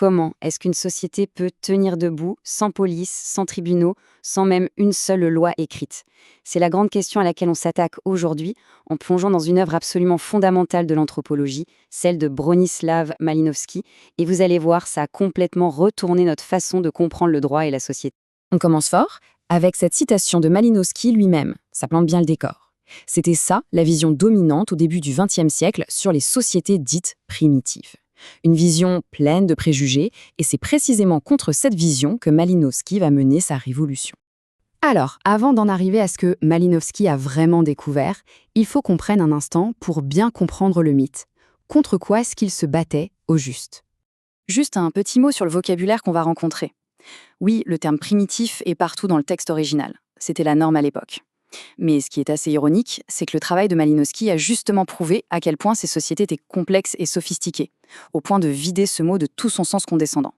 Comment est-ce qu'une société peut tenir debout sans police, sans tribunaux, sans même une seule loi écrite? C'est la grande question à laquelle on s'attaque aujourd'hui en plongeant dans une œuvre absolument fondamentale de l'anthropologie, celle de Bronislaw Malinowski, et vous allez voir, ça a complètement retourné notre façon de comprendre le droit et la société. On commence fort avec cette citation de Malinowski lui-même. Ça plante bien le décor. C'était ça, la vision dominante au début du XXe siècle sur les sociétés dites primitives. Une vision pleine de préjugés, et c'est précisément contre cette vision que Malinowski va mener sa révolution. Alors, avant d'en arriver à ce que Malinowski a vraiment découvert, il faut qu'on prenne un instant pour bien comprendre le mythe. Contre quoi est-ce qu'il se battait au juste? Juste un petit mot sur le vocabulaire qu'on va rencontrer. Oui, le terme primitif est partout dans le texte original. C'était la norme à l'époque. Mais ce qui est assez ironique, c'est que le travail de Malinowski a justement prouvé à quel point ces sociétés étaient complexes et sophistiquées, au point de vider ce mot de tout son sens condescendant.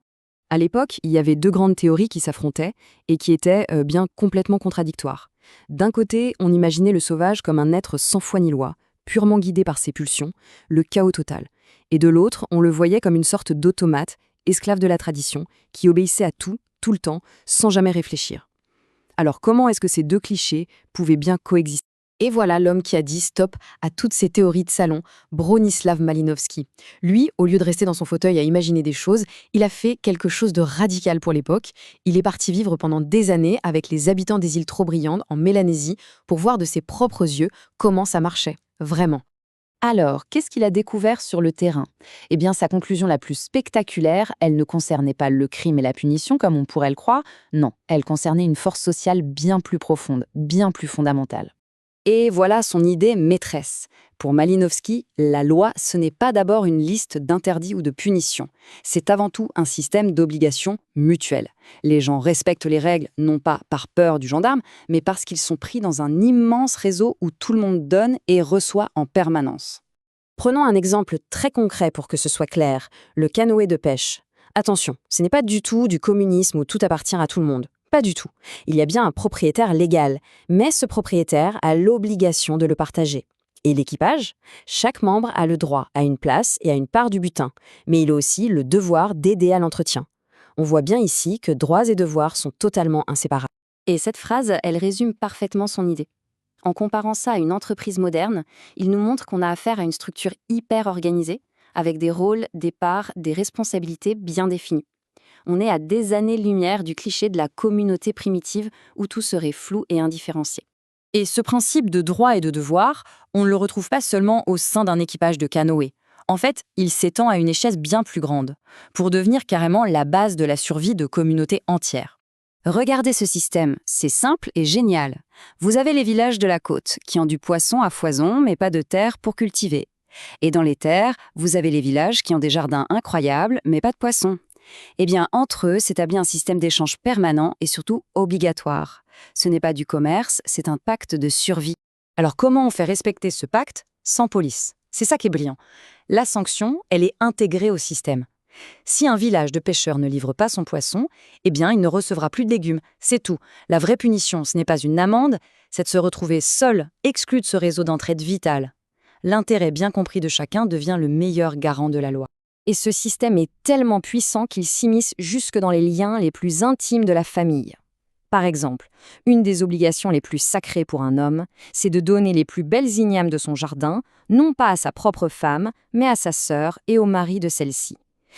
À l'époque, il y avait deux grandes théories qui s'affrontaient et qui étaient bien complètement contradictoires. D'un côté, on imaginait le sauvage comme un être sans foi ni loi, purement guidé par ses pulsions, le chaos total. Et de l'autre, on le voyait comme une sorte d'automate, esclave de la tradition, qui obéissait à tout le temps, sans jamais réfléchir. Alors comment est-ce que ces deux clichés pouvaient bien coexister? Et voilà l'homme qui a dit stop à toutes ces théories de salon, Bronislaw Malinowski. Lui, au lieu de rester dans son fauteuil à imaginer des choses, il a fait quelque chose de radical pour l'époque. Il est parti vivre pendant des années avec les habitants des îles Trobriand en Mélanésie pour voir de ses propres yeux comment ça marchait, vraiment. Alors, qu'est-ce qu'il a découvert sur le terrain? Eh bien, sa conclusion la plus spectaculaire, elle ne concernait pas le crime et la punition comme on pourrait le croire, non, elle concernait une force sociale bien plus profonde, bien plus fondamentale. Et voilà son idée maîtresse. Pour Malinowski, la loi, ce n'est pas d'abord une liste d'interdits ou de punitions. C'est avant tout un système d'obligations mutuelles. Les gens respectent les règles non pas par peur du gendarme, mais parce qu'ils sont pris dans un immense réseau où tout le monde donne et reçoit en permanence. Prenons un exemple très concret pour que ce soit clair, le canoë de pêche. Attention, ce n'est pas du tout du communisme où tout appartient à tout le monde. Pas du tout. Il y a bien un propriétaire légal, mais ce propriétaire a l'obligation de le partager. Et l'équipage? Chaque membre a le droit à une place et à une part du butin, mais il a aussi le devoir d'aider à l'entretien. On voit bien ici que droits et devoirs sont totalement inséparables. Et cette phrase, elle résume parfaitement son idée. En comparant ça à une entreprise moderne, il nous montre qu'on a affaire à une structure hyper organisée, avec des rôles, des parts, des responsabilités bien définies. On est à des années-lumière du cliché de la communauté primitive où tout serait flou et indifférencié. Et ce principe de droit et de devoir, on ne le retrouve pas seulement au sein d'un équipage de canoë. En fait, il s'étend à une échelle bien plus grande, pour devenir carrément la base de la survie de communautés entières. Regardez ce système, c'est simple et génial. Vous avez les villages de la côte, qui ont du poisson à foison, mais pas de terre pour cultiver. Et dans les terres, vous avez les villages qui ont des jardins incroyables, mais pas de poissons. Eh bien, entre eux s'établit un système d'échange permanent et surtout obligatoire. Ce n'est pas du commerce, c'est un pacte de survie. Alors comment on fait respecter ce pacte sans police? C'est ça qui est brillant. La sanction, elle est intégrée au système. Si un village de pêcheurs ne livre pas son poisson, eh bien, il ne recevra plus de légumes. C'est tout. La vraie punition, ce n'est pas une amende, c'est de se retrouver seul, exclu de ce réseau d'entraide vitale. L'intérêt bien compris de chacun devient le meilleur garant de la loi. Et ce système est tellement puissant qu'il s'immisce jusque dans les liens les plus intimes de la famille. Par exemple, une des obligations les plus sacrées pour un homme, c'est de donner les plus belles ignames de son jardin, non pas à sa propre femme, mais à sa sœur et au mari de celle-ci.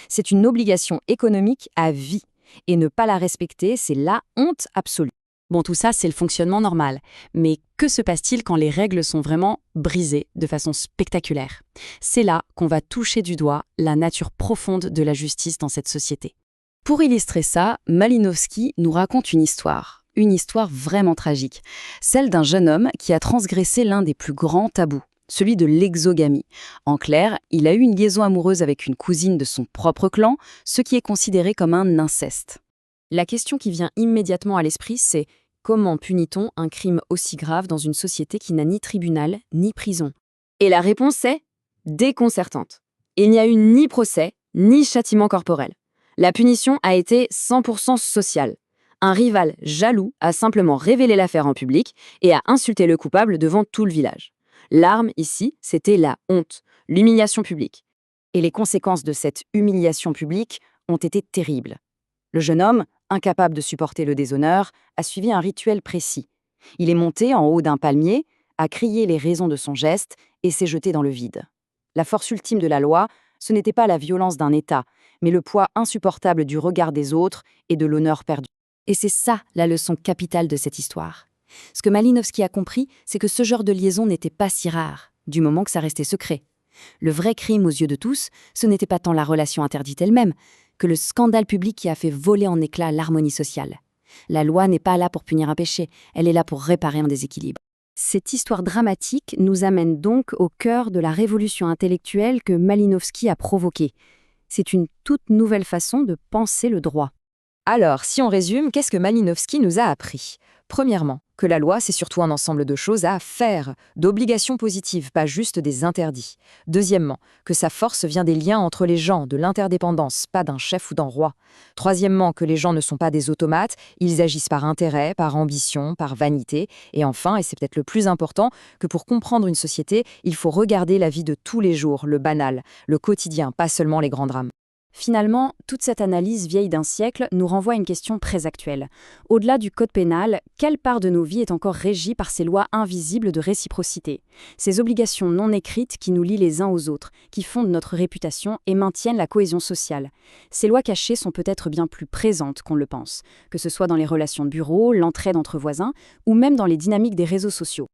C'est une obligation économique à vie, et ne pas la respecter, c'est la honte absolue. Bon, tout ça, c'est le fonctionnement normal. Mais que se passe-t-il quand les règles sont vraiment brisées de façon spectaculaire? C'est là qu'on va toucher du doigt la nature profonde de la justice dans cette société. Pour illustrer ça, Malinowski nous raconte une histoire vraiment tragique, celle d'un jeune homme qui a transgressé l'un des plus grands tabous, celui de l'exogamie. En clair, il a eu une liaison amoureuse avec une cousine de son propre clan, ce qui est considéré comme un inceste. La question qui vient immédiatement à l'esprit, c'est comment punit-on un crime aussi grave dans une société qui n'a ni tribunal ni prison? Et la réponse est déconcertante. Il n'y a eu ni procès, ni châtiment corporel. La punition a été 100% sociale. Un rival jaloux a simplement révélé l'affaire en public et a insulté le coupable devant tout le village. L'arme, ici, c'était la honte, l'humiliation publique. Et les conséquences de cette humiliation publique, ont été terribles. Le jeune homme, incapable de supporter le déshonneur, a suivi un rituel précis. Il est monté en haut d'un palmier, a crié les raisons de son geste et s'est jeté dans le vide. La force ultime de la loi, ce n'était pas la violence d'un État, mais le poids insupportable du regard des autres et de l'honneur perdu. Et c'est ça la leçon capitale de cette histoire. Ce que Malinowski a compris, c'est que ce genre de liaison n'était pas si rare, du moment que ça restait secret. Le vrai crime aux yeux de tous, ce n'était pas tant la relation interdite elle-même, que le scandale public qui a fait voler en éclats l'harmonie sociale. La loi n'est pas là pour punir un péché, elle est là pour réparer un déséquilibre. Cette histoire dramatique nous amène donc au cœur de la révolution intellectuelle que Malinowski a provoquée. C'est une toute nouvelle façon de penser le droit. Alors, si on résume, qu'est-ce que Malinowski nous a appris ? Premièrement, que la loi, c'est surtout un ensemble de choses à faire, d'obligations positives, pas juste des interdits. Deuxièmement, que sa force vient des liens entre les gens, de l'interdépendance, pas d'un chef ou d'un roi. Troisièmement, que les gens ne sont pas des automates, ils agissent par intérêt, par ambition, par vanité. Et enfin, et c'est peut-être le plus important, que pour comprendre une société, il faut regarder la vie de tous les jours, le banal, le quotidien, pas seulement les grands drames. Finalement, toute cette analyse vieille d'un siècle nous renvoie à une question très actuelle. Au-delà du code pénal, quelle part de nos vies est encore régie par ces lois invisibles de réciprocité ? Ces obligations non écrites qui nous lient les uns aux autres, qui fondent notre réputation et maintiennent la cohésion sociale. Ces lois cachées sont peut-être bien plus présentes qu'on le pense, que ce soit dans les relations de bureau, l'entraide entre voisins, ou même dans les dynamiques des réseaux sociaux.